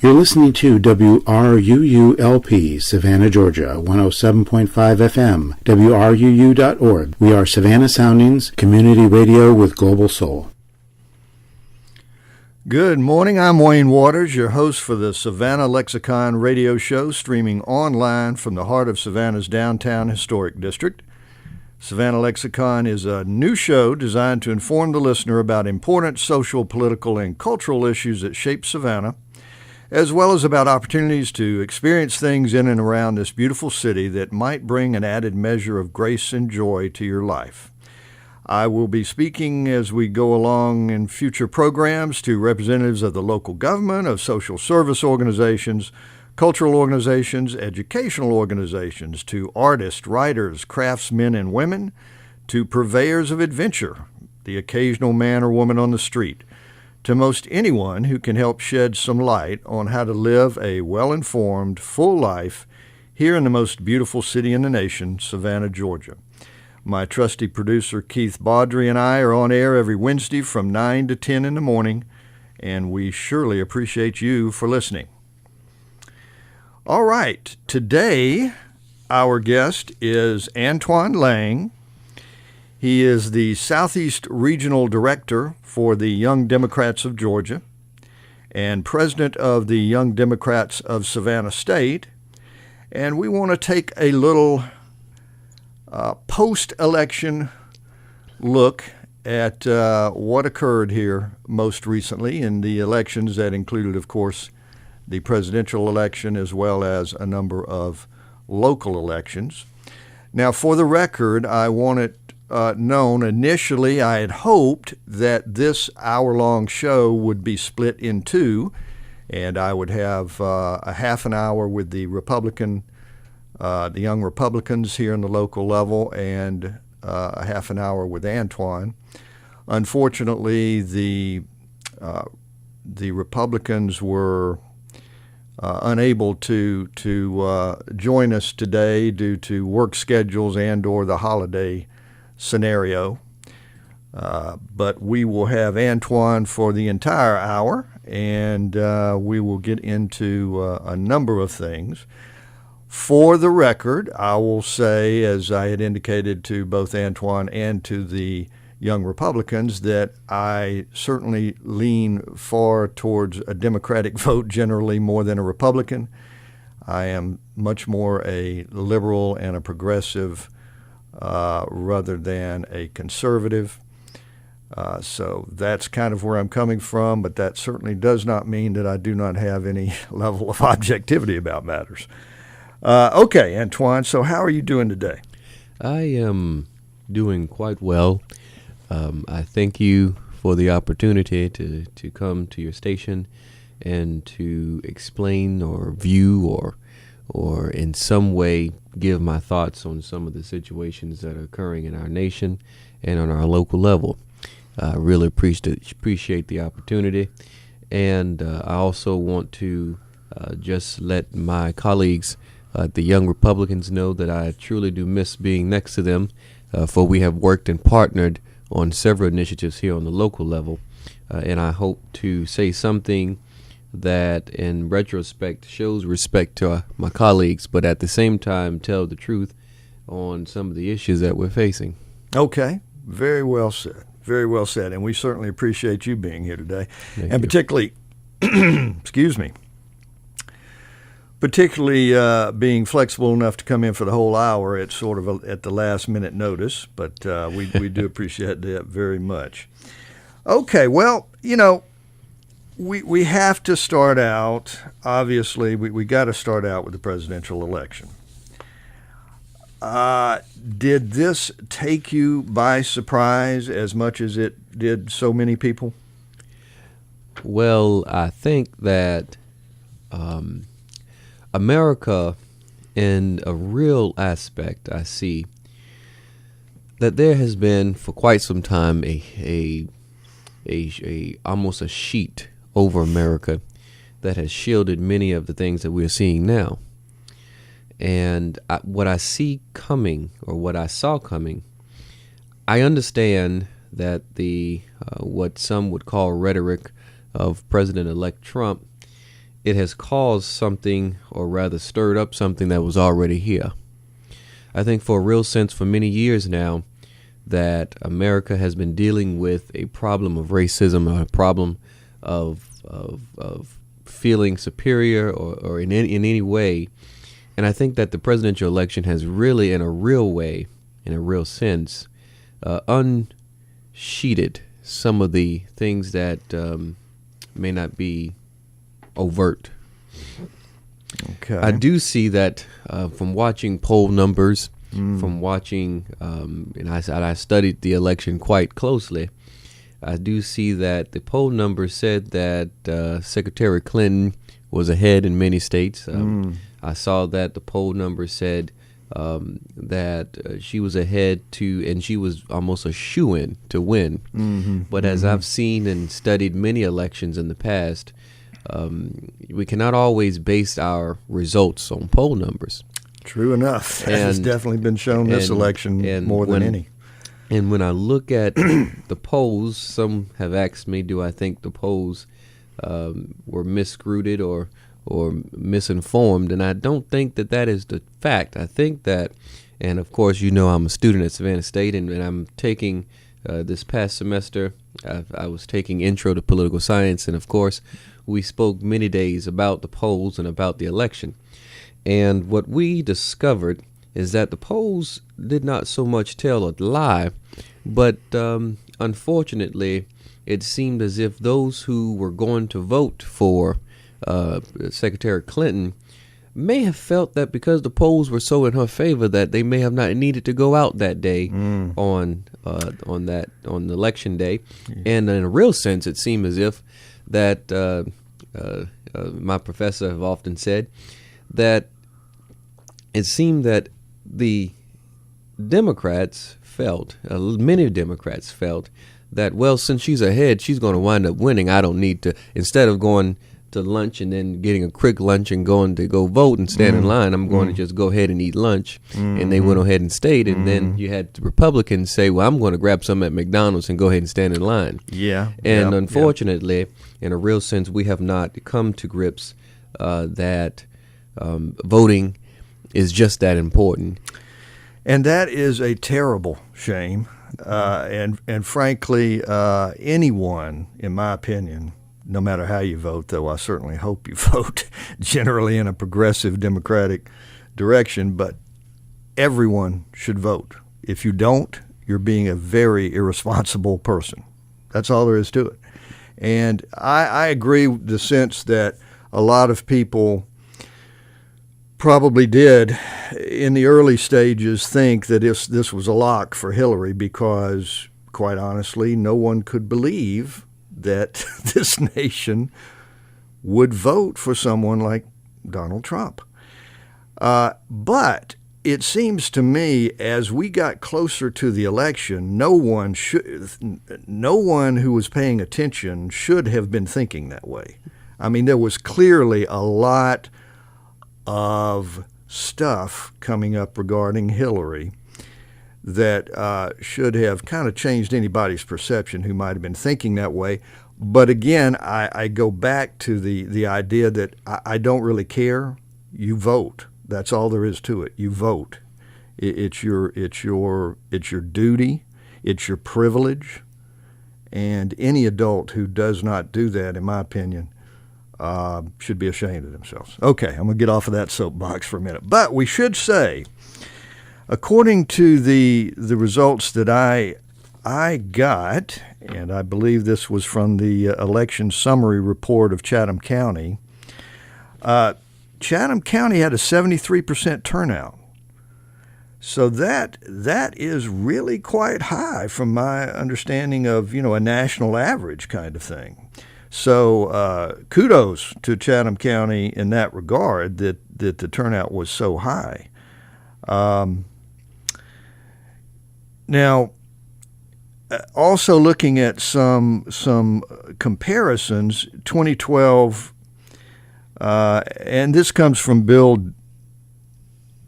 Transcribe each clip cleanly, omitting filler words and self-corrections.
You're listening to WRUULP, Savannah, Georgia, 107.5 FM, WRUU.org. We are Savannah Soundings, community radio with global soul. Good morning. I'm Wayne Waters, your host for the Savannah Lexicon radio show, streaming online from the heart of Savannah's downtown historic district. Savannah Lexicon is a new show designed to inform the listener about important social, political, and cultural issues that shape Savannah, as well as about opportunities to experience things in and around this beautiful city that might bring an added measure of grace and joy to your life. I will be speaking as we go along in future programs to representatives of the local government, of social service organizations, cultural organizations, educational organizations, to artists, writers, craftsmen and women, to purveyors of adventure, the occasional man or woman on the street, to most anyone who can help shed some light on how to live a well-informed, full life here in the most beautiful city in the nation, Savannah, Georgia. My trusty producer, Keith Baudry, and I are on air every Wednesday from 9 to 10 in the morning, and we surely appreciate you for listening. All right, today our guest is Antoine Lang. He is the Southeast Regional Director for the Young Democrats of Georgia and President of the Young Democrats of Savannah State. And we want to take a little post-election look at what occurred here most recently in the elections that included, of course, the presidential election as well as a number of local elections. Now, for the record, I want it known initially I had hoped that this hour-long show would be split in two, and I would have a half an hour with the young Republicans here in the local level and a half an hour with Antoine. Unfortunately, the Republicans were unable to join us today due to work schedules and or the holiday scenario. But we will have Antoine for the entire hour, and we will get into a number of things. For the record, I will say, as I had indicated to both Antoine and to the Young Republicans, that I certainly lean far towards a Democratic vote generally more than a Republican. I am much more a liberal and a progressive rather than a conservative. So that's kind of where I'm coming from, but that certainly does not mean that I do not have any level of objectivity about matters. Okay, Antoine, so how are you doing today? I am doing quite well. I thank you for the opportunity to come to your station and to explain or view or in some way give my thoughts on some of the situations that are occurring in our nation and on our local level. I really appreciate the opportunity, and I also want to just let my colleagues, the Young Republicans, know that I truly do miss being next to them, for we have worked and partnered on several initiatives here on the local level, and I hope to say something that in retrospect shows respect to my colleagues, but at the same time tell the truth on some of the issues that we're facing. Okay, very well said. Very well said, and we certainly appreciate you being here today. Thank and you. Particularly, excuse me, being flexible enough to come in for the whole hour at sort of at the last minute notice, but we do appreciate that very much. Okay, well, we have to start out, obviously, we got to start out with the presidential election. Did this take you by surprise as much as it did so many people? Well, I think that America, in a real aspect, I see that there has been for quite some time a almost a sheet over America that has shielded many of the things that we're seeing now. And what I see coming, or what I saw coming, I understand that the what some would call rhetoric of President-elect Trump it has caused something, or rather stirred up something that was already here. I think for a real sense for many years now that America has been dealing with a problem of racism, or a problem of feeling superior or in any way. And I think that the presidential election has really, in a real way, in a real sense, unsheeted some of the things that may not be overt. Okay. I do see that from watching poll numbers, from watching, and I studied the election quite closely. I do see that the poll numbers said that Secretary Clinton was ahead in many states. I saw that the poll numbers said that she was ahead and she was almost a shoo-in to win. But as I've seen and studied many elections in the past, we cannot always base our results on poll numbers. True enough. That has definitely been shown this election more than any. And when I look at the polls, some have asked me, do I think the polls were miscruited or misinformed? And I don't think that is the fact. I think that, and of course, I'm a student at Savannah State, and I'm taking this past semester, I was taking Intro to Political Science, and of course, we spoke many days about the polls and about the election. And what we discovered is that the polls did not so much tell a lie, but unfortunately, it seemed as if those who were going to vote for Secretary Clinton may have felt that because the polls were so in her favor that they may have not needed to go out that day on election day. And in a real sense, it seemed as if that my professor have often said that it seemed that the Democrats felt, many Democrats felt that, well, since she's ahead, she's going to wind up winning. I don't need to, instead of going to lunch and then getting a quick lunch and going to go vote and stand in line, I'm going to just go ahead and eat lunch. And they went ahead and stayed. And then you had the Republicans say, well, I'm going to grab some at McDonald's and go ahead and stand in line. Yeah. And unfortunately, in a real sense, we have not come to grips that voting is just that important. And that is a terrible shame. And frankly, anyone, in my opinion, no matter how you vote, though I certainly hope you vote generally in a progressive Democratic direction, but everyone should vote. If you don't, you're being a very irresponsible person. That's all there is to it. And I agree with the sense that a lot of people probably did in the early stages think that this was a lock for Hillary because, quite honestly, no one could believe that this nation would vote for someone like Donald Trump. But it seems to me as we got closer to the election, no one who was paying attention should have been thinking that way. I mean, there was clearly a lot of stuff coming up regarding Hillary that should have kind of changed anybody's perception who might have been thinking that way. But again, I go back to the idea that I don't really care. You vote. That's all there is to it. You vote. It's your duty. It's your privilege. And any adult who does not do that, in my opinion, should be ashamed of themselves. Okay, I'm going to get off of that soapbox for a minute. But we should say, according to the results that I got, and I believe this was from the election summary report of Chatham County, Chatham County had a 73% turnout. So that is really quite high from my understanding of, a national average kind of thing. So kudos to Chatham County in that regard that the turnout was so high. Now, also looking at some comparisons, 2012, and this comes from Bill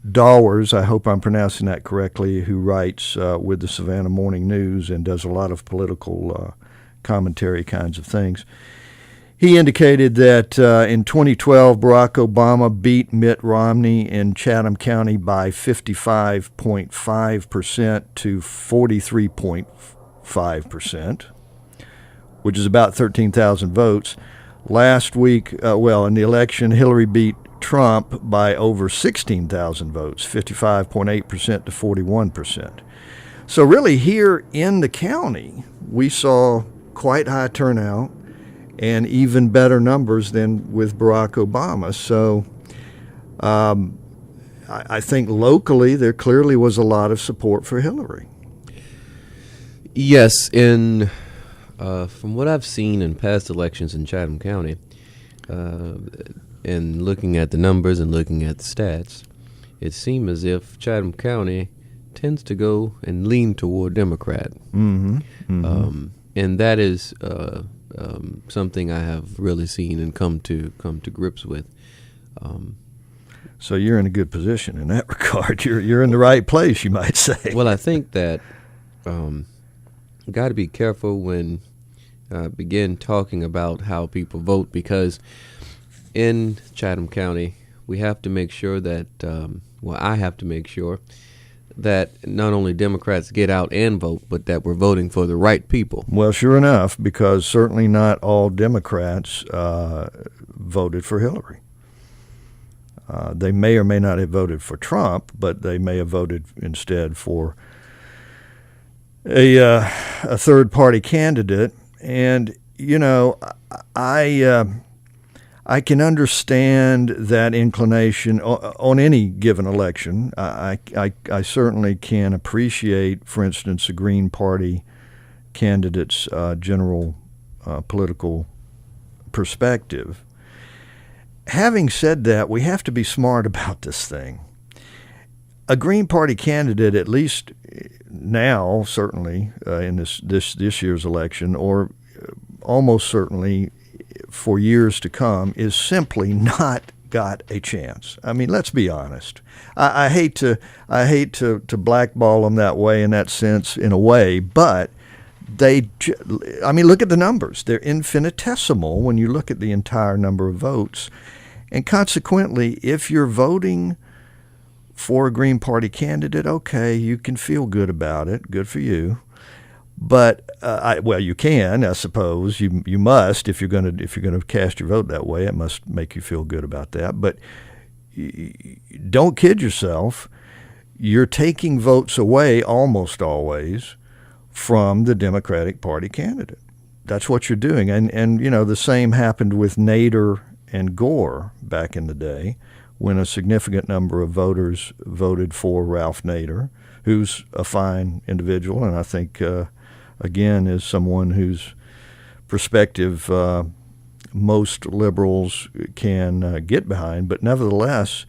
Dawers, I hope I'm pronouncing that correctly, who writes with the Savannah Morning News and does a lot of political commentary kinds of things. He indicated that in 2012, Barack Obama beat Mitt Romney in Chatham County by 55.5% to 43.5%, which is about 13,000 votes. Last week, in the election, Hillary beat Trump by over 16,000 votes, 55.8% to 41%. So really here in the county, we saw quite high turnout and even better numbers than with Barack Obama. So I think locally there clearly was a lot of support for Hillary. Yes, from what I've seen in past elections in Chatham County, and looking at the numbers and looking at the stats, it seemed as if Chatham County tends to go and lean toward Democrat. Mm-hmm. Mm-hmm. And that is something I have really seen and come to grips with. So you're in a good position in that regard. You're in the right place, you might say. Well, I think that got to be careful when begin talking about how people vote, because in Chatham County we have to make sure that I have to make sure that not only Democrats get out and vote, but that we're voting for the right people. Well, sure enough, because certainly not all Democrats voted for Hillary. They may or may not have voted for Trump, but they may have voted instead for a third-party candidate. And, you know, I can understand that inclination on any given election. I certainly can appreciate, for instance, a Green Party candidate's general political perspective. Having said that, we have to be smart about this thing. A Green Party candidate, at least now, certainly in this year's election, or almost certainly for years to come, is simply not got a chance. I mean, let's be honest. I hate to blackball them that way, in that sense, in a way, but look at the numbers. They're infinitesimal when you look at the entire number of votes. And consequently, if you're voting for a Green Party candidate, okay, you can feel good about it. Good for you. But you can, I suppose. You must, if you're going to cast your vote that way. It must make you feel good about that. But don't kid yourself. You're taking votes away almost always from the Democratic Party candidate. That's what you're doing. And you know, the same happened with Nader and Gore back in the day, when a significant number of voters voted for Ralph Nader, who's a fine individual, and I think again, is someone whose perspective most liberals can get behind. But nevertheless,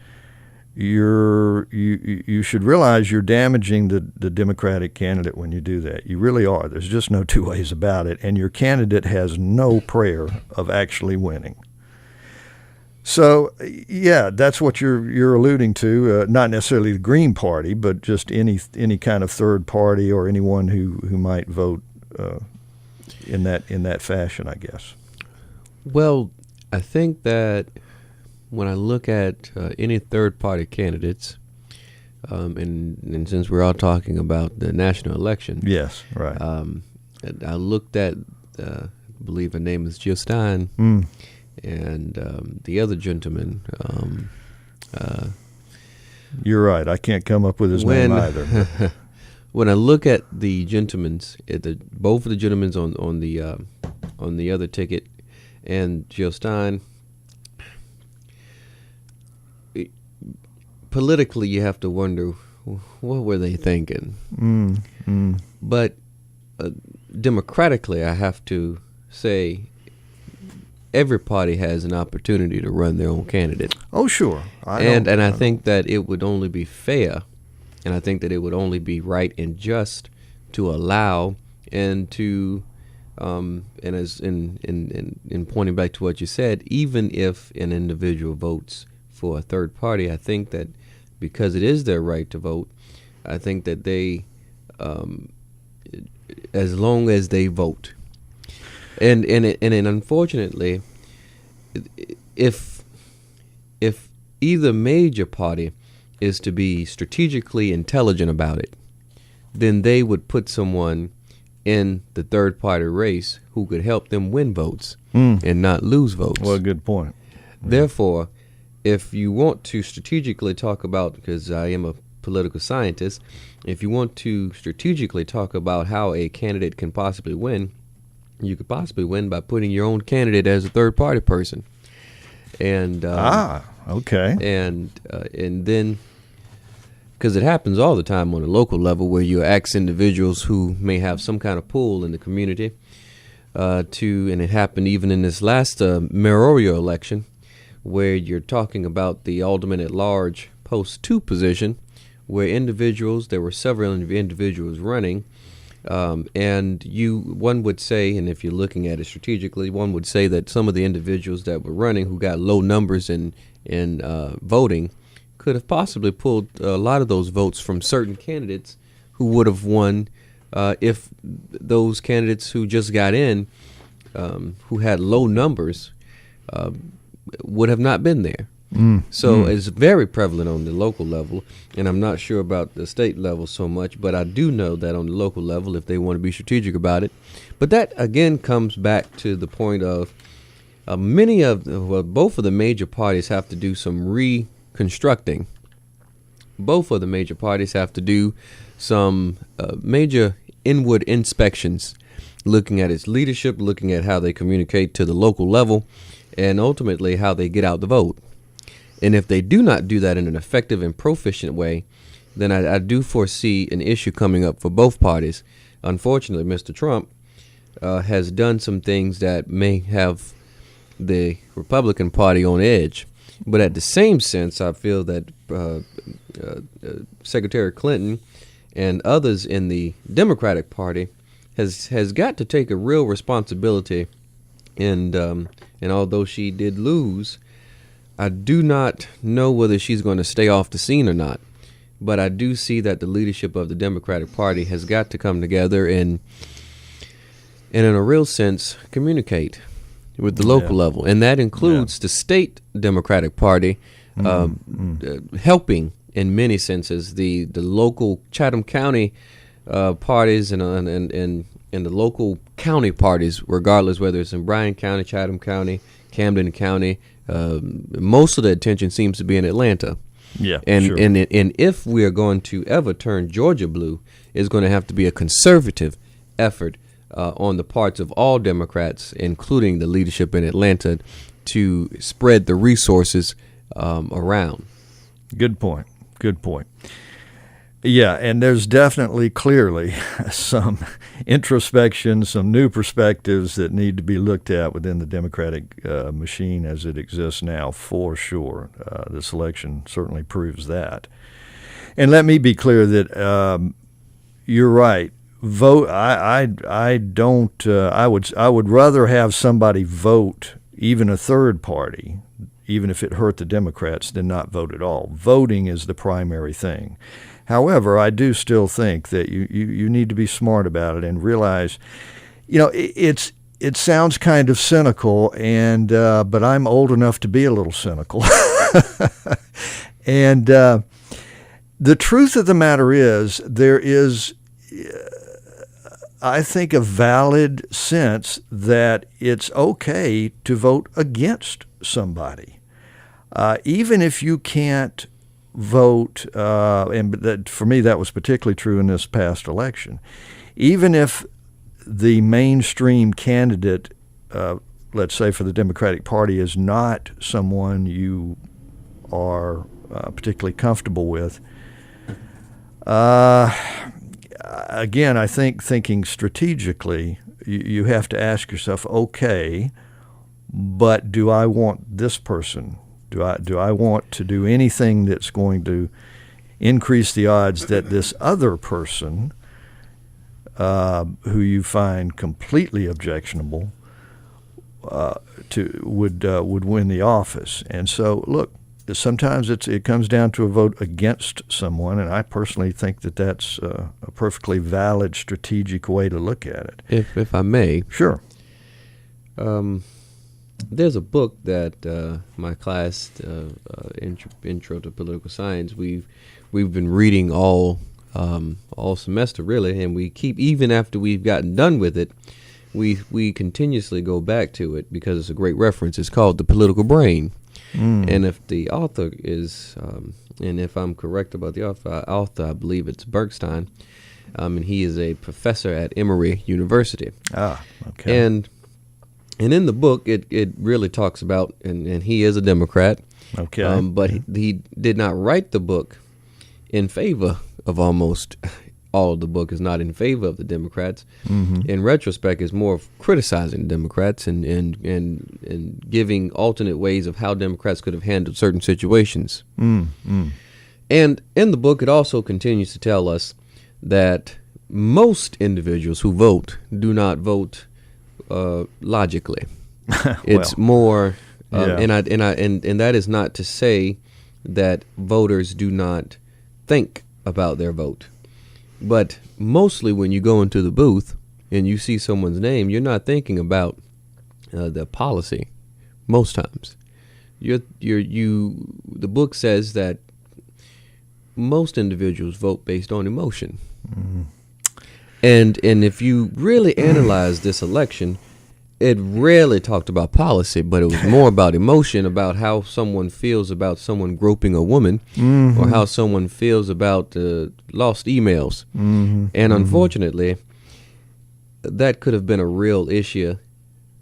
you should realize you're damaging the Democratic candidate when you do that. You really are. There's just no two ways about it. And your candidate has no prayer of actually winning. So, yeah, that's what you're alluding to. Not necessarily the Green Party, but just any kind of third party or anyone who might vote in that fashion, I guess. Well, I think that when I look at any third party candidates, and since we're all talking about the national election, yes, right. I looked at, I believe her name is Jill Stein. And the other gentleman. You're right. I can't come up with his name either. When I look at the gentlemen's, both of the gentlemen's on the other ticket, and Jill Stein, politically you have to wonder, what were they thinking? But democratically, I have to say, every party has an opportunity to run their own candidate. Oh, sure. I think that it would only be fair, and I think that it would only be right and just to allow and to, and as in pointing back to what you said, even if an individual votes for a third party, I think that because it is their right to vote, I think that they, as long as they vote. And unfortunately, if either major party is to be strategically intelligent about it, then they would put someone in the third party race who could help them win votes and not lose votes. Well, good point. Therefore, if you want to strategically talk about, because I am a political scientist, if you want to strategically talk about how a candidate can possibly win, you could possibly win by putting your own candidate as a third party person. And okay. And then, because it happens all the time on a local level, where you ask individuals who may have some kind of pull in the community and it happened even in this last mayoral election, where you're talking about the alderman at large post 2 position, where there were several individuals running, and one would say, and if you're looking at it strategically, one would say that some of the individuals that were running who got low numbers in voting could have possibly pulled a lot of those votes from certain candidates who would have won if those candidates who just got in, who had low numbers, would have not been there. So it's very prevalent on the local level, and I'm not sure about the state level so much, but I do know that on the local level, if they want to be strategic about it. But that, again, comes back to the point of both of the major parties have to do some reconstructing. Both of the major parties have to do some major inward inspections, looking at its leadership, looking at how they communicate to the local level, and ultimately how they get out the vote. And if they do not do that in an effective and proficient way, then I do foresee an issue coming up for both parties. Unfortunately, Mr. Trump has done some things that may have the Republican Party on edge. But at the same sense, I feel that Secretary Clinton and others in the Democratic Party has got to take a real responsibility. And although she did lose, I do not know whether she's going to stay off the scene or not. But I do see that the leadership of the Democratic Party has got to come together and in a real sense, communicate with the local level. And that includes the state Democratic Party helping, in many senses, the local Chatham County parties and the local county parties, regardless whether it's in Bryan County, Chatham County, Camden County. Most of the attention seems to be in Atlanta. Yeah, and sure. and if we are going to ever turn Georgia blue, it's going to have to be a conservative effort on the parts of all Democrats, including the leadership in Atlanta, to spread the resources around. Good point. Good point. Yeah, and there's definitely clearly some introspection, some new perspectives that need to be looked at within the Democratic machine as it exists now, for sure. This election certainly proves that. And let me be clear that you're right. Vote. I don't. I would rather have somebody vote, even a third party, even if it hurt the Democrats, than not vote at all. Voting is the primary thing. However, I do still think that you need to be smart about it and realize, it sounds kind of cynical, and but I'm old enough to be a little cynical. And the truth of the matter is, there is, I think, a valid sense that it's okay to vote against somebody, even if you can't vote, and that, for me, that was particularly true in this past election. Even if the mainstream candidate, let's say for the Democratic Party, is not someone you are particularly comfortable with, again, I think thinking strategically, you have to ask yourself, okay, but do I want this person? Do I want to do anything that's going to increase the odds that this other person, who you find completely objectionable, would win the office? And so, look, sometimes it comes down to a vote against someone, and I personally think that that's a perfectly valid strategic way to look at it. If I may, sure. there's a book that my class, Intro to Political Science, we've been reading all semester really, and we keep, even after we've gotten done with it, we continuously go back to it because it's a great reference. It's called The Political Brain. And if the author is, and if I'm correct about the author, I believe it's Bergstein, and he is a professor at Emory University. Okay. And in the book, it really talks about, and he is a Democrat. Okay. But he did not write the book in favor of almost all of the book is not in favor of the Democrats. In retrospect, it's more of criticizing Democrats and giving alternate ways of how Democrats could have handled certain situations. And in the book, it also continues to tell us that most individuals who vote do not vote logically. It's more, and that is not to say that voters do not think about their vote. But mostly when you go into the booth and you see someone's name, you're not thinking about the policy. Most times, the book says that most individuals vote based on emotion. And if you really analyze this election, it rarely talked about policy, but it was more about emotion, about how someone feels about someone groping a woman, or how someone feels about lost emails. And unfortunately, that could have been a real issue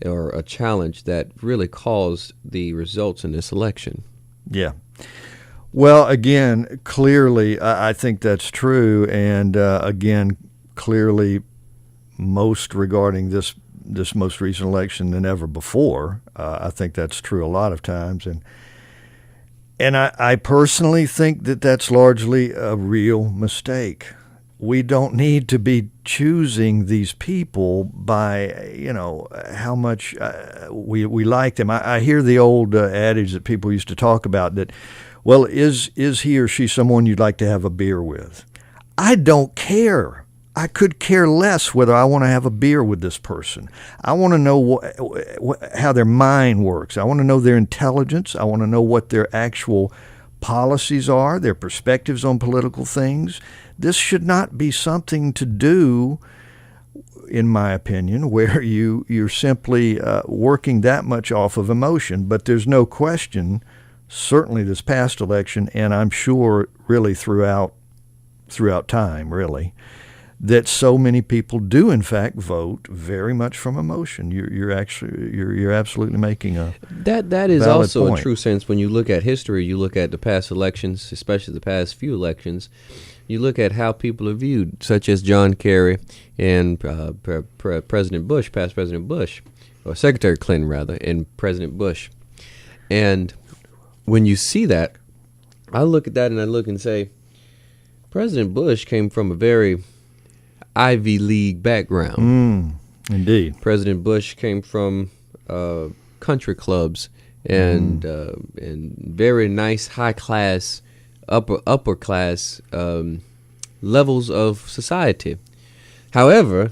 or a challenge that really caused the results in this election. Yeah. Well, again, clearly, I think that's true. And again, clearly, most regarding this most recent election than ever before. I think that's true a lot of times. And I personally think that that's largely a real mistake. We don't need to be choosing these people by, how much we like them. I hear the old adage that people used to talk about that, well, is he or she someone you'd like to have a beer with? I don't care. I could care less whether I want to have a beer with this person. I want to know how their mind works. I want to know their intelligence. I want to know what their actual policies are, their perspectives on political things. This should not be something to do, in my opinion, where you're simply working that much off of emotion. But there's no question, certainly this past election, and I'm sure really throughout time, really, that so many people do in fact vote very much from emotion. You're absolutely making a that is valid also point. a true sense. When you look at history, you look at the past elections, especially the past few elections, you look at how people are viewed, such as John Kerry and President Bush, past President Bush, or Secretary Clinton rather, and President Bush. And when you see that, I look at that and I look and say, President Bush came from a very Ivy League background. Indeed. President Bush came from country clubs and very nice high class, upper class levels of society. However,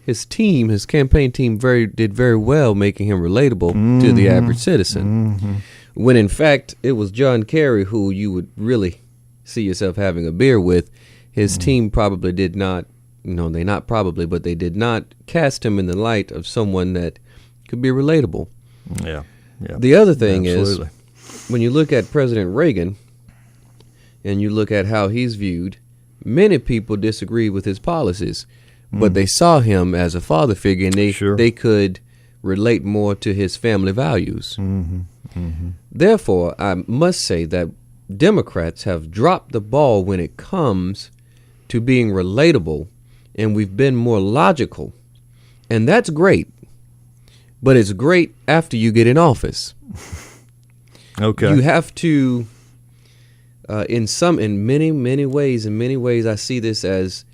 his campaign team did very well making him relatable to the average citizen. When in fact it was John Kerry who you would really see yourself having a beer with. His team probably did not, they did not cast him in the light of someone that could be relatable. Yeah. The other thing Absolutely. is, when you look at President Reagan and you look at how he's viewed, many people disagree with his policies, but they saw him as a father figure and they could relate more to his family values. Therefore, I must say that Democrats have dropped the ball when it comes to being relatable, and we've been more logical. And that's great, but it's great after you get in office. Okay. You have to, in many ways, I see this as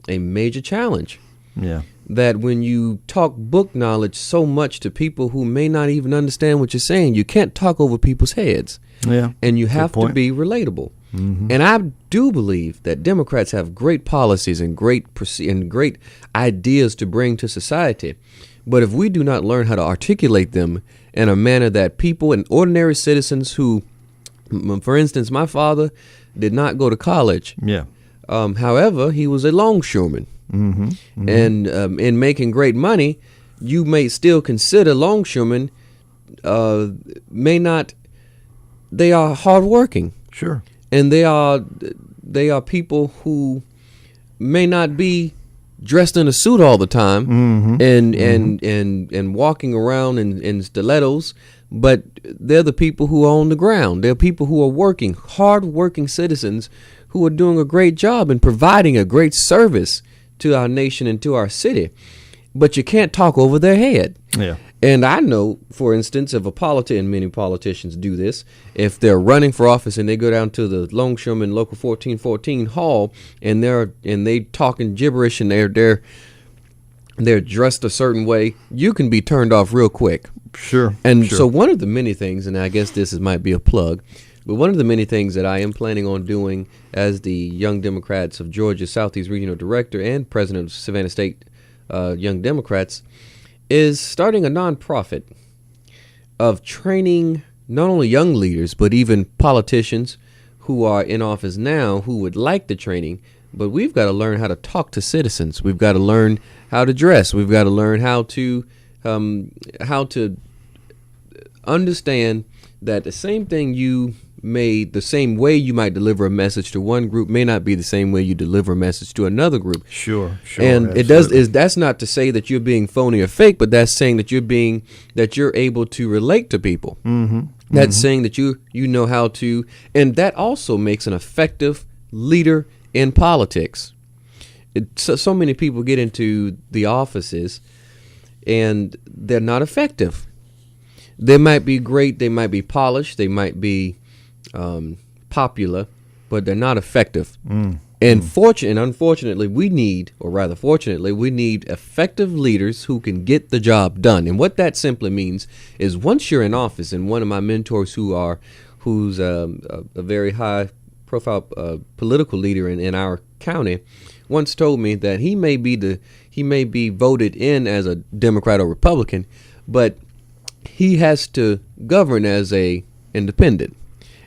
a major challenge. Yeah. That when you talk book knowledge so much to people who may not even understand what you're saying, you can't talk over people's heads. Yeah. And you have to be relatable. And I do believe that Democrats have great policies and great ideas to bring to society. But if we do not learn how to articulate them in a manner that people and ordinary citizens who, for instance, my father did not go to college. Yeah. However, he was a longshoreman. Mm-hmm. Mm-hmm. And in making great money, you may still consider longshoremen they are hardworking. Sure. And they are people who may not be dressed in a suit all the time, and walking around in stilettos, but they're the people who are on the ground. They're people who are working, hard-working citizens who are doing a great job and providing a great service to our nation and to our city. But you can't talk over their head. Yeah. And I know, for instance, if a politician, and many politicians do this, if they're running for office and they go down to the Longshoreman Local 1414 Hall and they talking gibberish and they're dressed a certain way, you can be turned off real quick. Sure. And sure. so one of the many things, and I guess this might be a plug, but one of the many things that I am planning on doing as the Young Democrats of Georgia Southeast Regional Director and President of Savannah State Young Democrats is starting a nonprofit of training not only young leaders, but even politicians who are in office now who would like the training. But we've got to learn how to talk to citizens. We've got to learn how to dress. We've got to learn how to understand that the same thing the same way you might deliver a message to one group may not be the same way you deliver a message to another group. Sure. And absolutely. That's not to say that you're being phony or fake, but that's saying that you're able to relate to people. Mm-hmm. That's saying that you know how to, and that also makes an effective leader in politics. So many people get into the offices and they're not effective. They might be great, they might be polished, they might be popular, but they're not effective. And unfortunately, we need effective leaders who can get the job done. And what that simply means is once you're in office, and one of my mentors who's a very high profile political leader in our county once told me that he may be voted in as a Democrat or Republican, but he has to govern as a independent.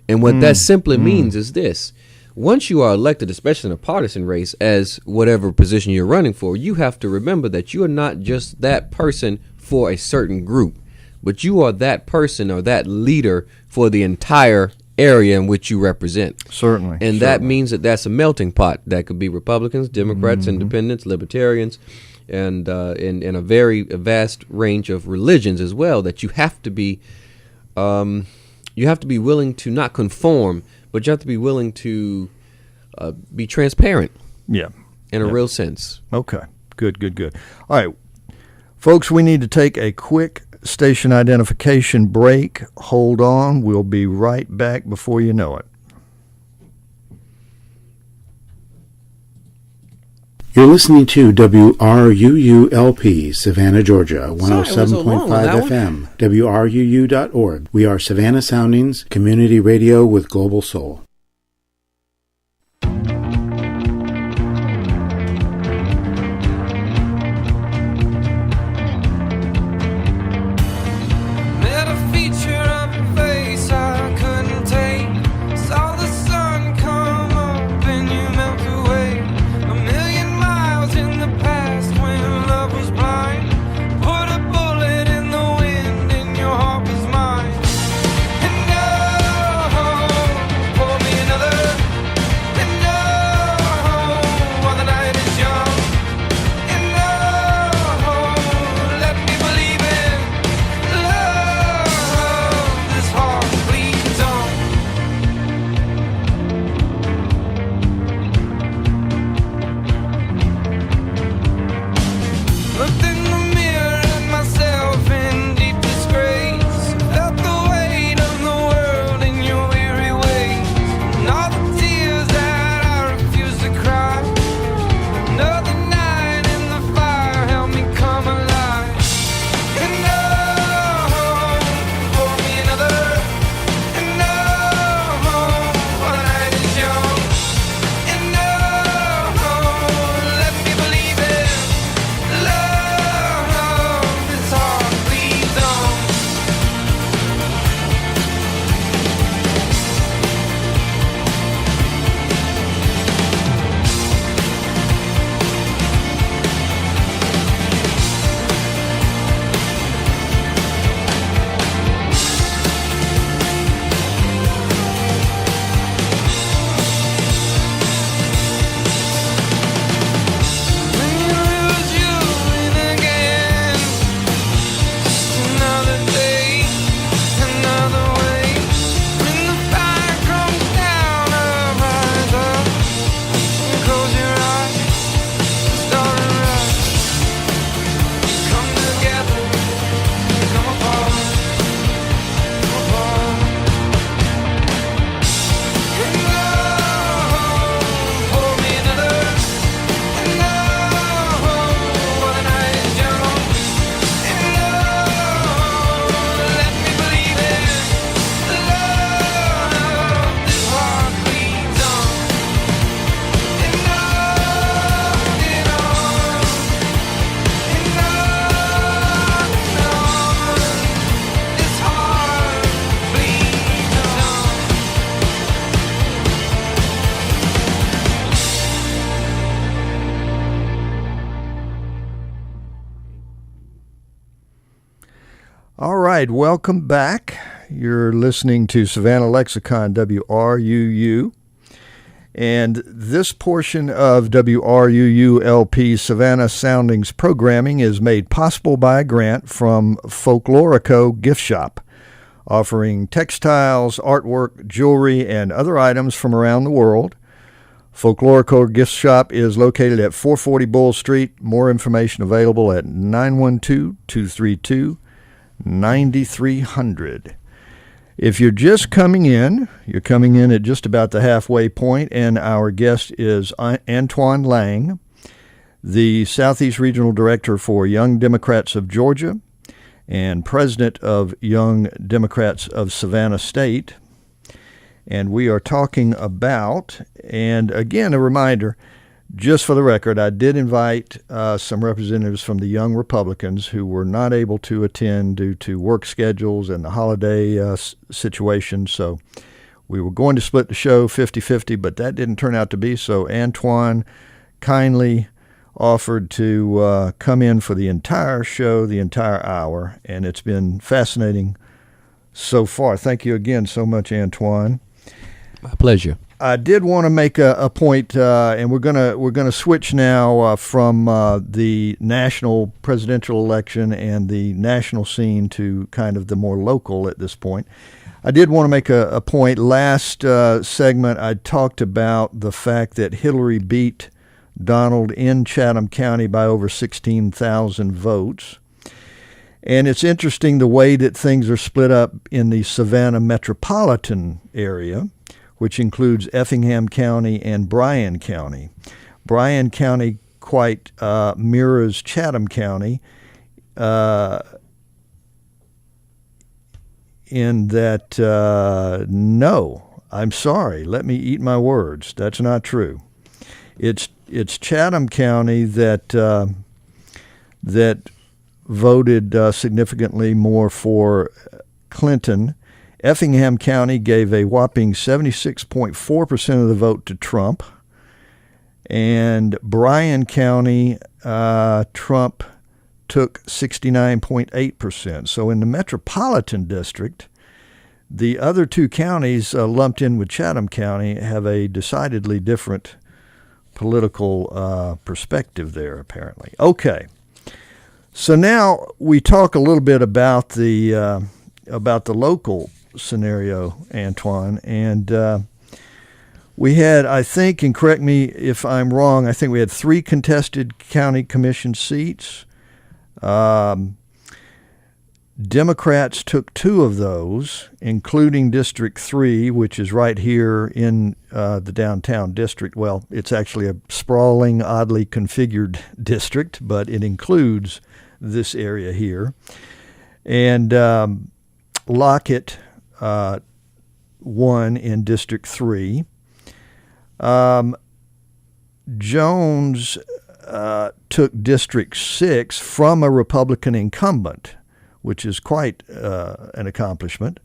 And what that simply means is this: once you are elected, especially in a partisan race, as whatever position you're running for, you have to remember that you are not just that person for a certain group, but you are that person or that leader for the entire area in which you represent. Certainly. And that means that that's a melting pot. That could be Republicans, Democrats, Independents, Libertarians, and in a very vast range of religions as well, that you have to be willing to not conform, but you have to be willing to be transparent. Yeah. In a real sense. Okay. Good. All right. Folks, we need to take a quick station identification break. Hold on. We'll be right back before you know it. You're listening to WRUULP, Savannah, Georgia, 107.5 FM, WRUU.org. We are Savannah Soundings, community radio with global soul. Pour right, welcome back. You're listening to Savannah Lexicon, WRUU. And this portion of WRUU-LP Savannah Soundings programming is made possible by a grant from Folklorico Gift Shop, offering textiles, artwork, jewelry, and other items from around the world. Folklorico Gift Shop is located at 440 Bull Street. More information available at 912-232-9300. If you're just coming in, you're coming in at just about the halfway point, and our guest is Antoine Lang, the Southeast Regional Director for Young Democrats of Georgia and President of Young Democrats of Savannah State. And we are talking about, and again, a reminder, just for the record, I did invite some representatives from the Young Republicans who were not able to attend due to work schedules and the holiday situation. So we were going to split the show 50-50, but that didn't turn out to be. So Antoine kindly offered to come in for the entire show, the entire hour, and it's been fascinating so far. Thank you again so much, Antoine. My pleasure. I did want to make a point, and we're gonna switch now from the national presidential election and the national scene to kind of the more local at this point. I did want to make a point. Last segment, I talked about the fact that Hillary beat Donald in Chatham County by over 16,000 votes. And it's interesting the way that things are split up in the Savannah metropolitan area, which includes Effingham County and Bryan County. Bryan County quite mirrors Chatham County in that, no, I'm sorry, let me eat my words. That's not true. It's Chatham County that voted significantly more for Clinton. Effingham County gave a whopping 76.4% of the vote to Trump. And Bryan County, Trump took 69.8%. So in the metropolitan district, the other two counties lumped in with Chatham County have a decidedly different political perspective there, apparently. Okay. So now we talk a little bit about the local scenario, Antoine, and we had, I think, and correct me if I'm wrong, I think we had 3 contested county commission seats. Democrats took 2 of those, including District 3, which is right here in the downtown district. Well, it's actually a sprawling, oddly configured district, but it includes this area here. And Lockett won in District 3. Jones took District 6 from a Republican incumbent, which is quite an accomplishment,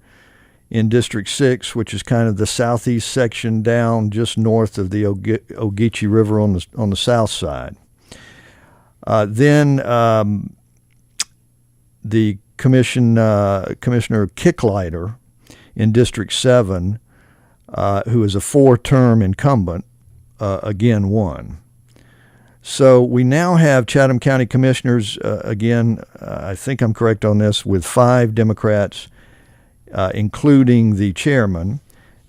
in District 6, which is kind of the southeast section down just north of the Ogeechee River on the south side. Then the Commissioner Kicklighter in District 7, who is a 4-term incumbent, again won. So we now have Chatham County commissioners, again, I think I'm correct on this, with 5 Democrats, including the chairman,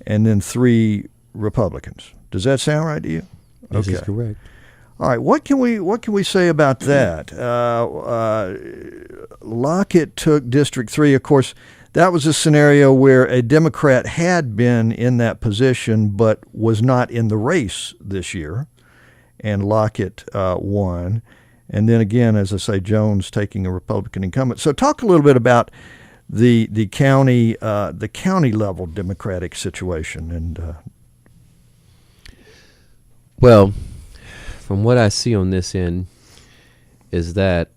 and then 3 Republicans. Does that sound right to you? This is correct. All right, what can we say about that? Lockett took District 3. Of course, that was a scenario where a Democrat had been in that position but was not in the race this year, and Lockett won. And then again, as I say, Jones taking a Republican incumbent. So talk a little bit about the county level Democratic situation. And well, from what I see on this end is that,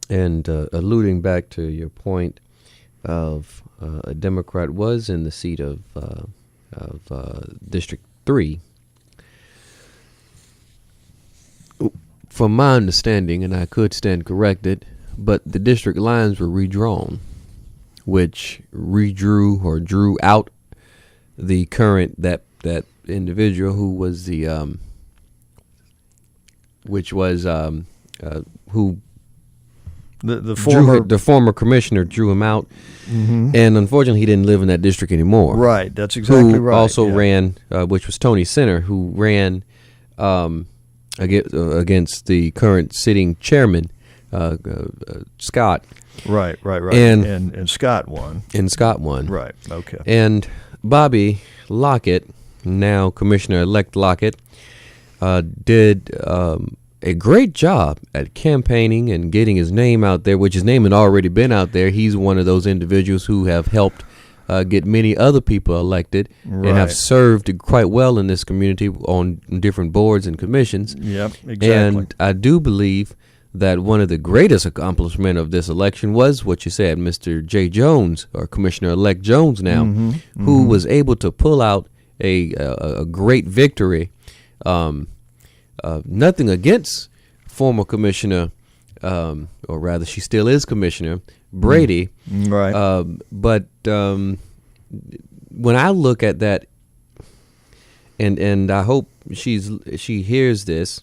and alluding back to your point of a Democrat was in the seat of District 3. From my understanding, and I could stand corrected, but the district lines were redrawn. which redrew or drew out the current that individual who was who the former commissioner drew him out, and unfortunately he didn't live in that district anymore. Right, that's exactly right. Also ran, which was Tony Center, who ran against the current sitting chairman, Scott. Right. And Scott won. And Scott won. Right. Okay. And Bobby Lockett, now Commissioner-elect Lockett, did a great job at campaigning and getting his name out there, which his name had already been out there. He's one of those individuals who have helped get many other people elected and have served quite well in this community on different boards and commissions. Yep, exactly. And I do believe that one of the greatest accomplishment of this election was what you said, Mr. J. Jones, or Commissioner-elect Jones now, who was able to pull out a great victory. Nothing against former Commissioner, or rather she still is Commissioner, Brady. Right. But when I look at that, and I hope she hears this,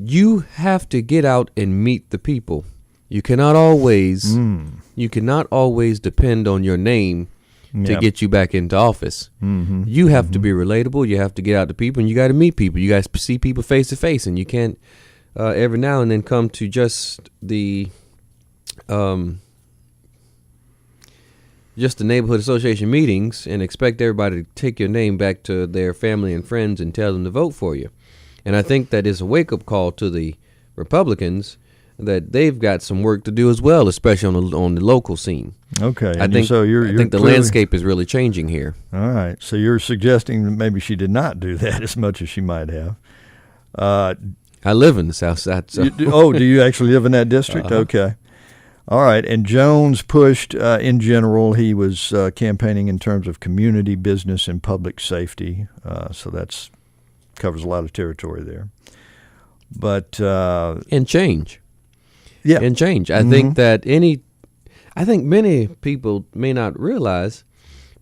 you have to get out and meet the people. You cannot always depend on your name to get you back into office. You have to be relatable. You have to get out to people, and you got to meet people. You guys see people face to face, and you can't every now and then come to just the neighborhood association meetings and expect everybody to take your name back to their family and friends and tell them to vote for you. And I think that is a wake-up call to the Republicans that they've got some work to do as well, especially on the local scene. Okay. I think the landscape is really changing here. All right. So you're suggesting that maybe she did not do that as much as she might have. I live in the South Side. So. Do you actually live in that district? Okay. All right. And Jones pushed, in general, he was campaigning in terms of community, business, and public safety. So that's covers a lot of territory there. But and change. Yeah. And change. I think many people may not realize,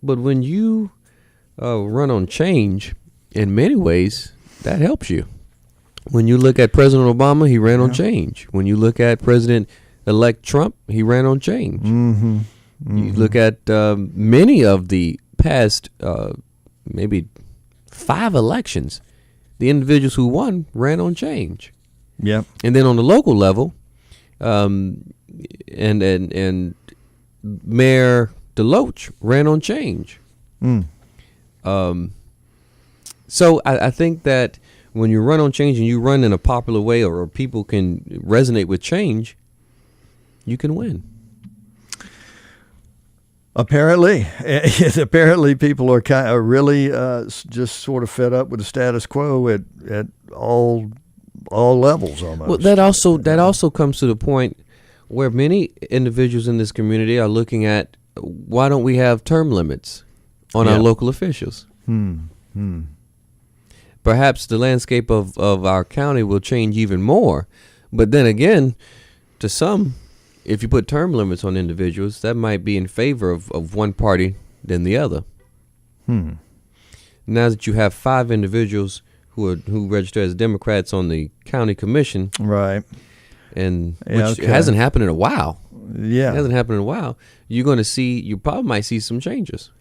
but when you run on change, in many ways, that helps you. When you look at President Obama, he ran on change. When you look at President-elect Trump, he ran on change. You look at many of the past, maybe 5 elections, the individuals who won ran on change. Yeah. And then on the local level, and Mayor DeLoach ran on change. So I think that when you run on change and you run in a popular way, or people can resonate with change, you can win. Apparently people are really just sort of fed up with the status quo at all levels almost. Well, that also comes to the point where many individuals in this community are looking at, why don't we have term limits on our local officials? Perhaps the landscape of our county will change even more. But then again, to some, if you put term limits on individuals, that might be in favor of one party than the other. Now that you have 5 individuals who register as Democrats on the county commission, right, and which hasn't happened in a while. Yeah, it hasn't happened in a while. You probably might see some changes.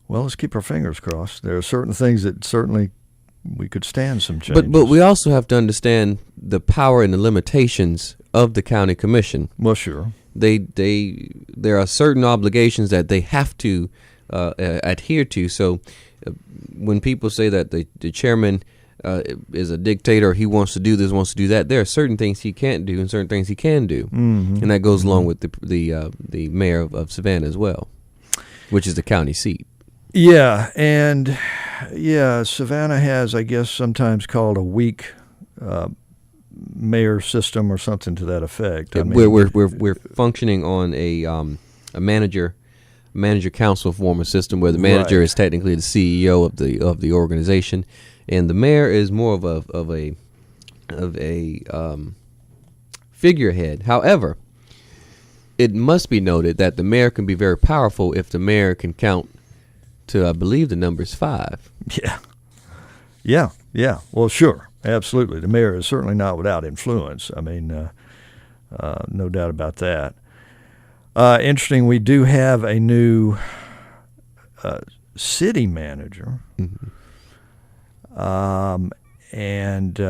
Well, let's keep our fingers crossed. There are certain things that certainly we could stand some changes. But we also have to understand the power and the limitations of the county commission. Well, sure. There are certain obligations that they have to adhere to. So when people say that the chairman is a dictator, he wants to do this, wants to do that, there are certain things he can't do and certain things he can do, and that goes along with the mayor of Savannah as well, which is the county seat. Yeah, and Savannah has, I guess, sometimes called a weak mayor system or something to that effect. I mean, we're functioning on a manager council form of system where the manager is technically the CEO of the organization, and the mayor is more of a figurehead. However, it must be noted that the mayor can be very powerful if the mayor can count to, I believe, the number's 5. Yeah. Well, sure, absolutely. The mayor is certainly not without influence. I mean, no doubt about that. Interesting, we do have a new city manager. And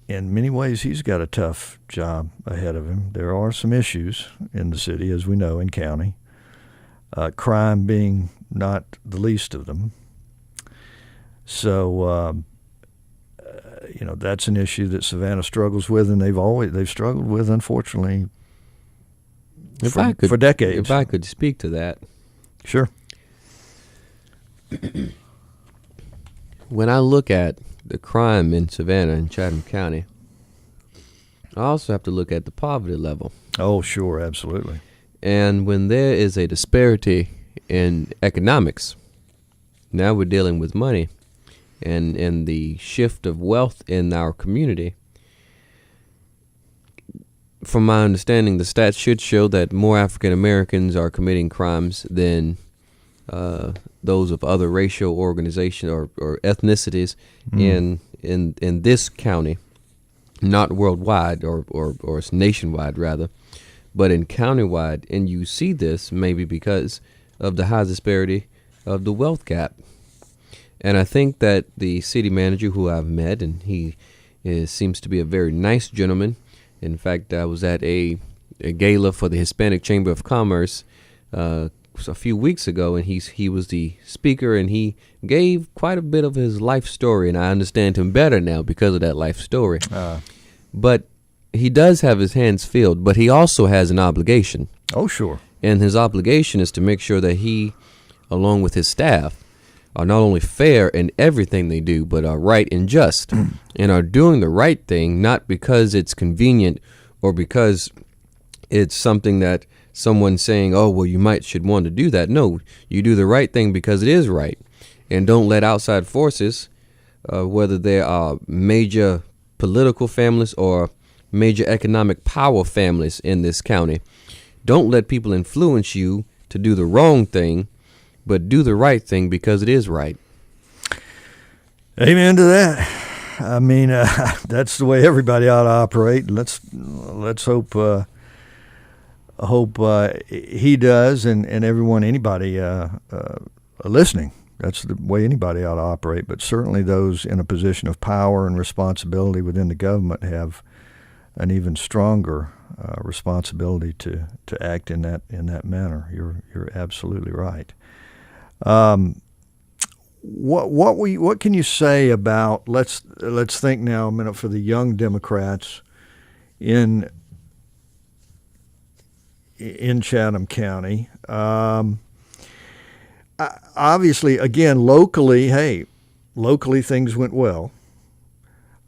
in many ways, he's got a tough job ahead of him. There are some issues in the city, as we know, and county, crime being not the least of them. So, that's an issue that Savannah struggles with, and they've struggled with, unfortunately, for decades. If I could speak to that. Sure. When I look at the crime in Savannah and Chatham County, I also have to look at the poverty level. Oh, sure, absolutely. And when there is a disparity in economics, now we're dealing with money and the shift of wealth in our community. From my understanding, the stats should show that more African Americans are committing crimes than those of other racial organizations or ethnicities in this county, not worldwide or nationwide rather, but in countywide. And you see this maybe because of the high disparity of the wealth gap. And I think that the city manager who I've met, and he seems to be a very nice gentleman. In fact, I was at a gala for the Hispanic Chamber of Commerce a few weeks ago, and he was the speaker, and he gave quite a bit of his life story, and I understand him better now because of that life story. But he does have his hands filled, but he also has an obligation. Oh, sure. And his obligation is to make sure that he, along with his staff, are not only fair in everything they do, but are right and just, and are doing the right thing, not because it's convenient or because it's something that someone's saying, oh, well, you should want to do that. No, you do the right thing because it is right. And don't let outside forces, whether they are major political families or major economic power families in this county, don't let people influence you to do the wrong thing, but do the right thing because it is right. Amen to that. I mean, that's the way everybody ought to operate. Let's hope he does, and anybody listening. That's the way anybody ought to operate. But certainly those in a position of power and responsibility within the government have an even stronger responsibility to act in that manner. You're absolutely right. What can you say about let's think now a minute for the Young Democrats in Chatham County? Obviously, again, locally things went well.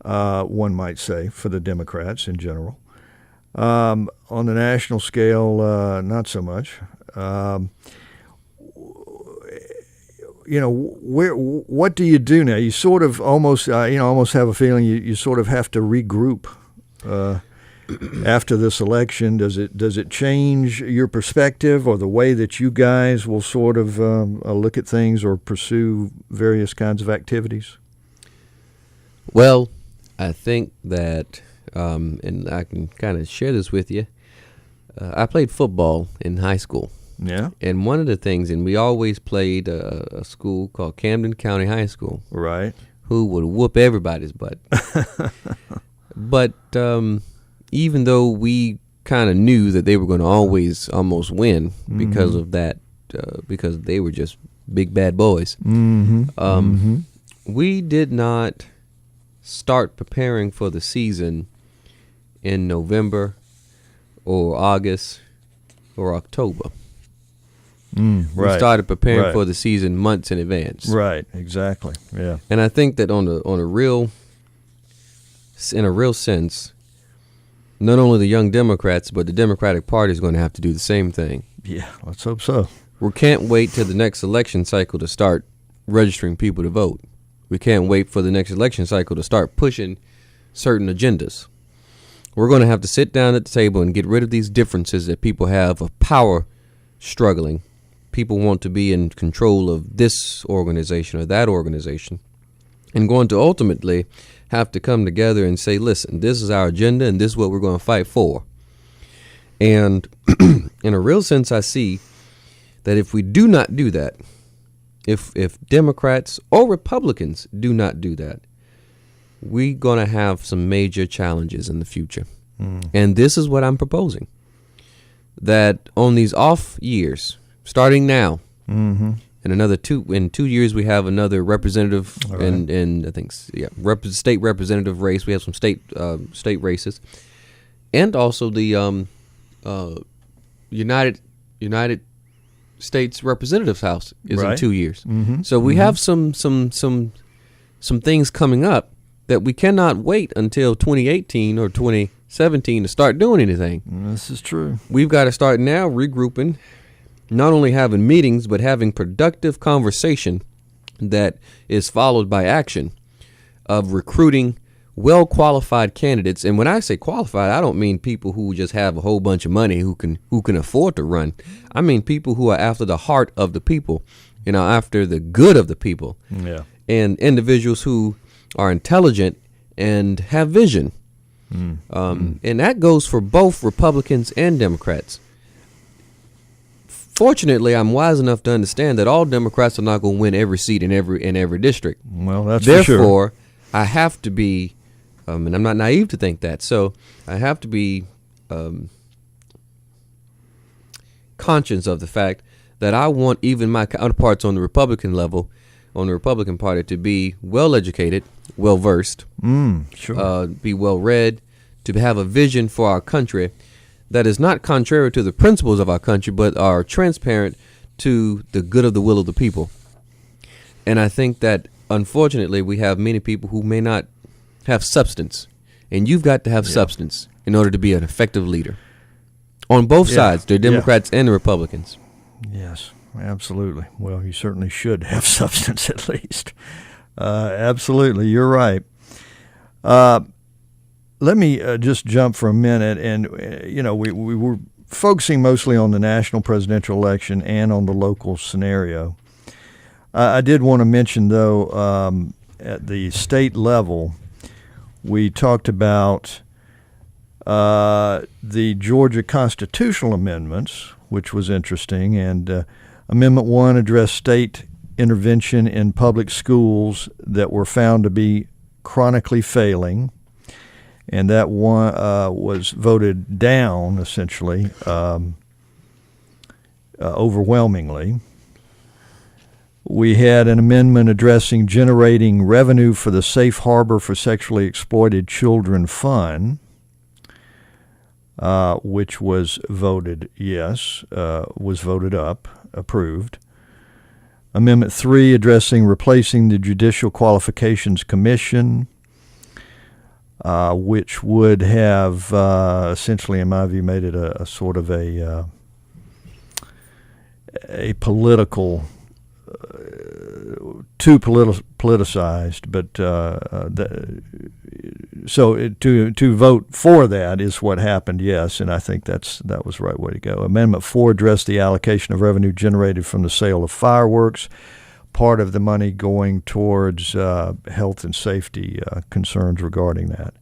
One might say for the Democrats in general. On the national scale, not so much. What do you do now? You sort of almost have a feeling you sort of have to regroup after this election. Does it change your perspective or the way that you guys will sort of look at things or pursue various kinds of activities? Well, I think that, and I can kind of share this with you. I played football in high school. Yeah. And one of the things, and we always played a school called Camden County High School. Right. Who would whoop everybody's butt. But even though we kind of knew that they were going to always almost win because of that, because they were just big bad boys, we did not start preparing for the season in November or August or October. Right. We started preparing for the season months in advance. Right, exactly. Yeah. And I think that in a real sense, not only the Young Democrats, but the Democratic Party is going to have to do the same thing. Yeah, let's hope so. We can't wait till the next election cycle to start registering people to vote. We can't wait for the next election cycle to start pushing certain agendas. we're going to have to sit down at the table and get rid of these differences that people have of power struggling. People want to be in control of this organization or that organization, and going to ultimately have to come together and say, listen, this is our agenda and this is what we're going to fight for. And in a real sense, I see that if we do not do that, if Democrats or Republicans do not do that, we're going to have some major challenges in the future. And this is what I'm proposing, that on these off years, starting now, in another 2 years, we have another representative and I think, state representative race. We have some state races, and also the United States Representatives House is in 2 years. So we have some things coming up that we cannot wait until 2018 or 2017 to start doing anything. This is true. We've got to start now regrouping, not only having meetings, but having productive conversation that is followed by action of recruiting well-qualified candidates. And when I say qualified, I don't mean people who just have a whole bunch of money who can afford to run. I mean people who are after the heart of the people, after the good of the people. Yeah. And individuals who are intelligent and have vision. And that goes for both Republicans and Democrats. Fortunately, I'm wise enough to understand that all Democrats are not going to win every seat in every district. Well, that's for sure. Therefore, I have to be, and I'm not naive to think that, so I have to be conscious of the fact that I want even my counterparts on the Republican level, on the Republican Party, to be well-educated, well-versed, Sure. Be well-read, to have a vision for our country that is not contrary to the principles of our country, but are transparent to the good of the will of the people. And I think that, unfortunately, we have many people who may not have substance. And you've got to have substance in order to be an effective leader. On both sides, the Democrats and the Republicans. Yes, absolutely. Well, you certainly should have substance at least. Absolutely, you're right. Let me just jump for a minute, and we were focusing mostly on the national presidential election and on the local scenario. I did want to mention, though, at the state level, we talked about the Georgia constitutional amendments, which was interesting, and Amendment 1 addressed state intervention in public schools that were found to be chronically failing. And that one was voted down, essentially, overwhelmingly. We had an amendment addressing generating revenue for the Safe Harbor for Sexually Exploited Children Fund, which was voted up, approved. Amendment 3 addressing replacing the Judicial Qualifications Commission, which would have essentially, in my view, made it a sort of a political, too politicized. But to vote for that is what happened, yes, and I think that was the right way to go. Amendment 4 addressed the allocation of revenue generated from the sale of fireworks, part of the money going towards health and safety concerns regarding that.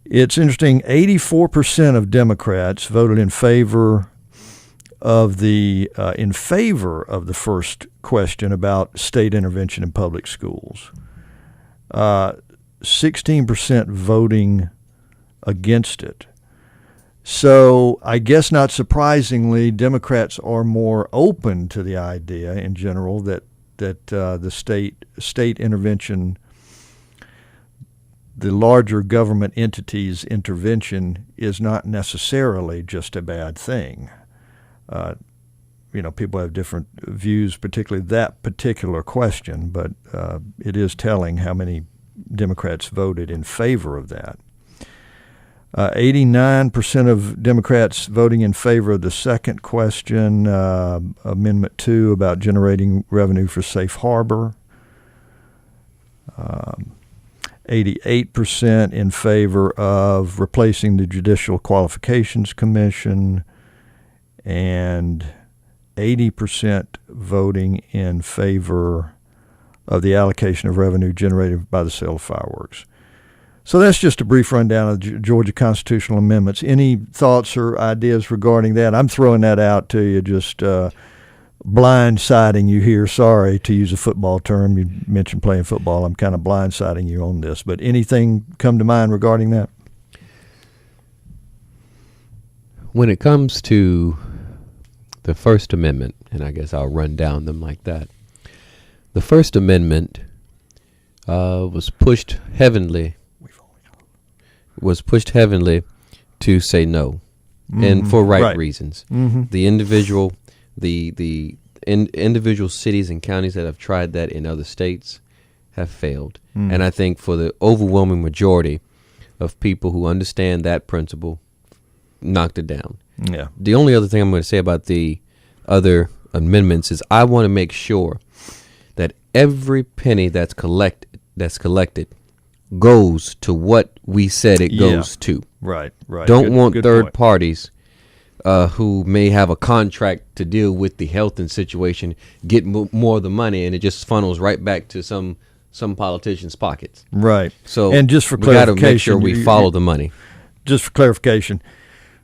It's interesting, 84% of Democrats voted in favor of the first question about state intervention in public schools. 16% voting against it. So I guess not surprisingly, Democrats are more open to the idea in general that the state intervention, the larger government entities' intervention, is not necessarily just a bad thing. People have different views, particularly that particular question, but it is telling how many Democrats voted in favor of that. 89% of Democrats voting in favor of the second question, Amendment 2 about generating revenue for Safe Harbor. 88% in favor of replacing the Judicial Qualifications Commission, and 80% voting in favor of the allocation of revenue generated by the sale of fireworks. So that's just a brief rundown of the Georgia constitutional amendments. Any thoughts or ideas regarding that? I'm throwing that out to you, just blindsiding you here. Sorry to use a football term. You mentioned playing football. I'm kind of blindsiding you on this. But anything come to mind regarding that? When it comes to the First Amendment, and I guess I'll run down them like that. The First Amendment was pushed heavily to say no, and for right reasons. Mm-hmm. The individual, individual cities and counties that have tried that in other states have failed, and I think for the overwhelming majority of people who understand that principle, knocked it down. Yeah. The only other thing I'm going to say about the other amendments is I want to make sure that every penny that's collected goes to what we said it goes to. Right. Don't want third parties who may have a contract to deal with the health and situation get more of the money, and it just funnels right back to some politicians' pockets. Right. So and just for we got to clarification, make sure we follow the money. Just for clarification,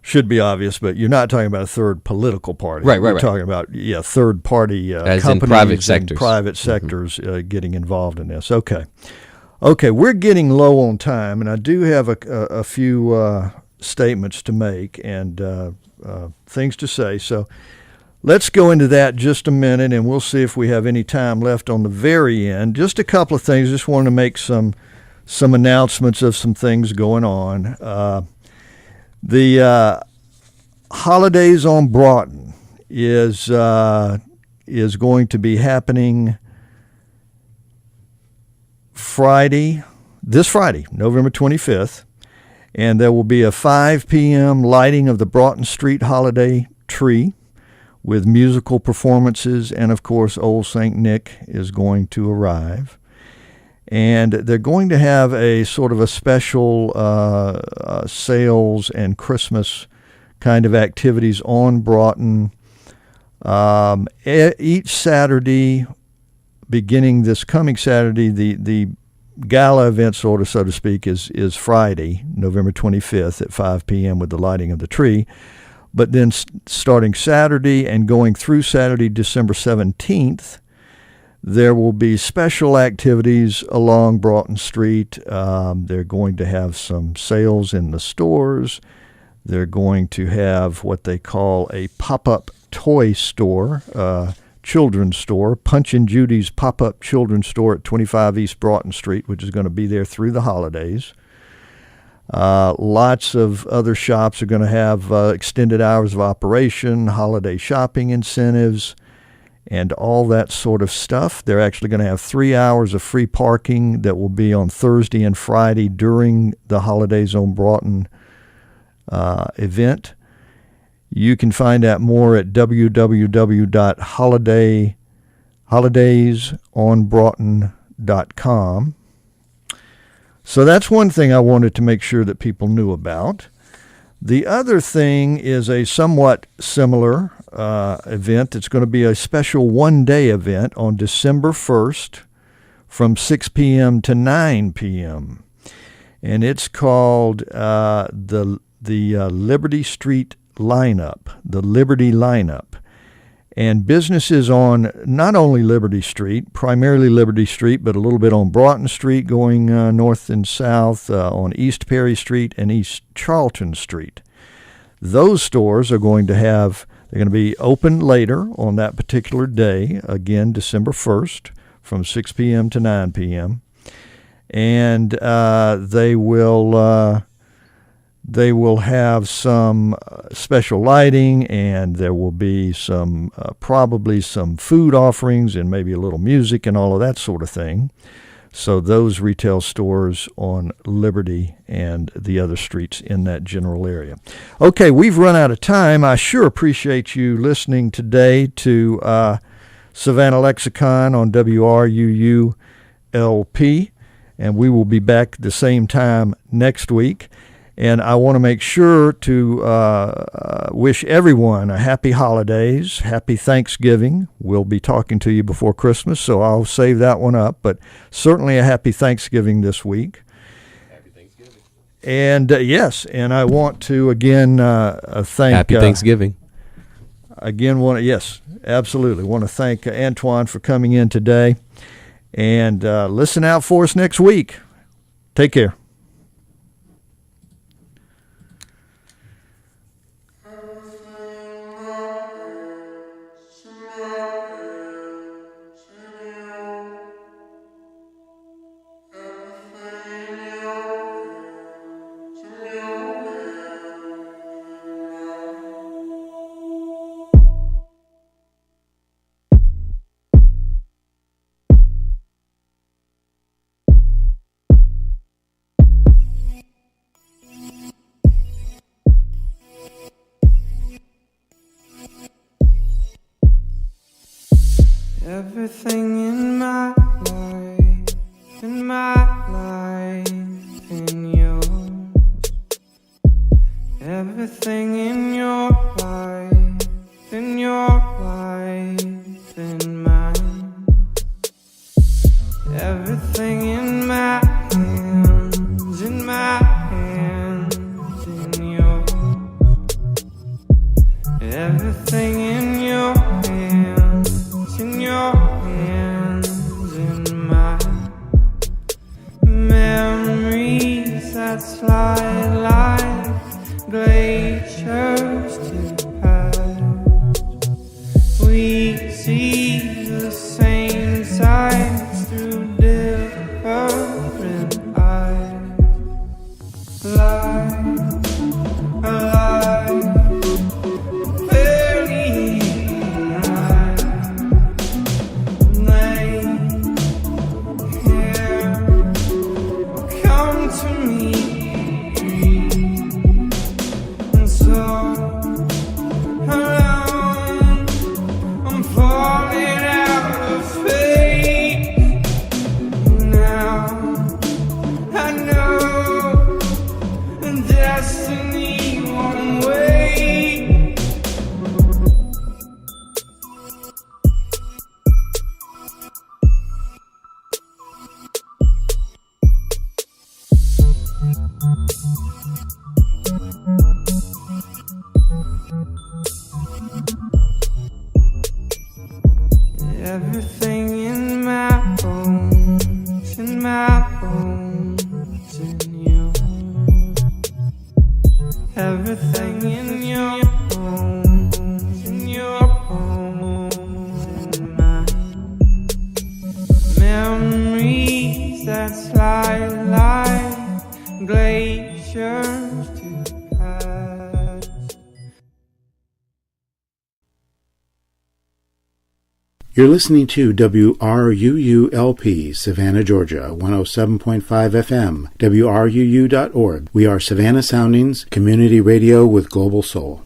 should be obvious, but you're not talking about a third political party. Right. You're talking about third party as companies in private sectors. and private sectors getting involved in this. Okay, we're getting low on time, and I do have a few statements to make and things to say. So let's go into that just a minute, and we'll see if we have any time left on the very end. Just a couple of things. Just wanted to make some announcements of some things going on. The Holidays on Broughton is going to be happening this Friday, November 25th, and there will be a 5 p.m. lighting of the Broughton Street holiday tree with musical performances, and of course Old St. Nick is going to arrive. And they're going to have a sort of a special sales and Christmas kind of activities on Broughton. Each Saturday, beginning this coming Saturday, the gala event, so to speak, is Friday, November 25th at 5 p.m. with the lighting of the tree. But then starting Saturday and going through Saturday, December 17th, there will be special activities along Broughton Street. They're going to have some sales in the stores. They're going to have what they call a pop-up toy store, children's store, Punch and Judy's pop-up children's store at 25 East Broughton Street, which is going to be there through the holidays. Lots of other shops are going to have extended hours of operation, holiday shopping incentives, and all that sort of stuff. They're actually going to have 3 hours of free parking that will be on Thursday and Friday during the Holidays on Broughton event. You can find out more at www.holidaysonbroughton.com. So that's one thing I wanted to make sure that people knew about. The other thing is a somewhat similar event. It's going to be a special one-day event on December 1st from 6 p.m. to 9 p.m. And it's called the Liberty Street Lineup, the Liberty Lineup. And businesses on not only Liberty Street, primarily Liberty Street, but a little bit on Broughton Street going north and south, on East Perry Street and East Charlton Street. Those stores are going to be open later on that particular day, again, December 1st, from 6 p.m. to 9 p.m. And they will have some special lighting, and there will be some probably some food offerings and maybe a little music and all of that sort of thing. So those retail stores on Liberty and the other streets in that general area. Okay, we've run out of time. I sure appreciate you listening today to Savannah Lexicon on WRUU-LP. and we will be back at the same time next week. And I want to make sure to wish everyone a happy holidays, happy Thanksgiving. We'll be talking to you before Christmas, so I'll save that one up. But certainly a happy Thanksgiving this week. Happy Thanksgiving. And yes, and I want to again thank. Happy Thanksgiving. Yes, absolutely. Want to thank Antoine for coming in today. And listen out for us next week. Take care. Everything in my life, in yours. Everything in your life, in mine. Everything in my hands, in yours. Everything in your hands, in mine. Memories that slide like glaciers to pass. We see the same sights through different eyes. Alive, very alive. Come to me, and so alone, I'm falling out of faith. Now I know destiny won't wait. Everything in my bones, in yours. Everything in your bones, in mine. Memories that slide like glaciers to pass. You're listening to WRUU-LP, Savannah, Georgia, 107.5 FM, WRUU.org. We are Savannah Soundings, community radio with global soul.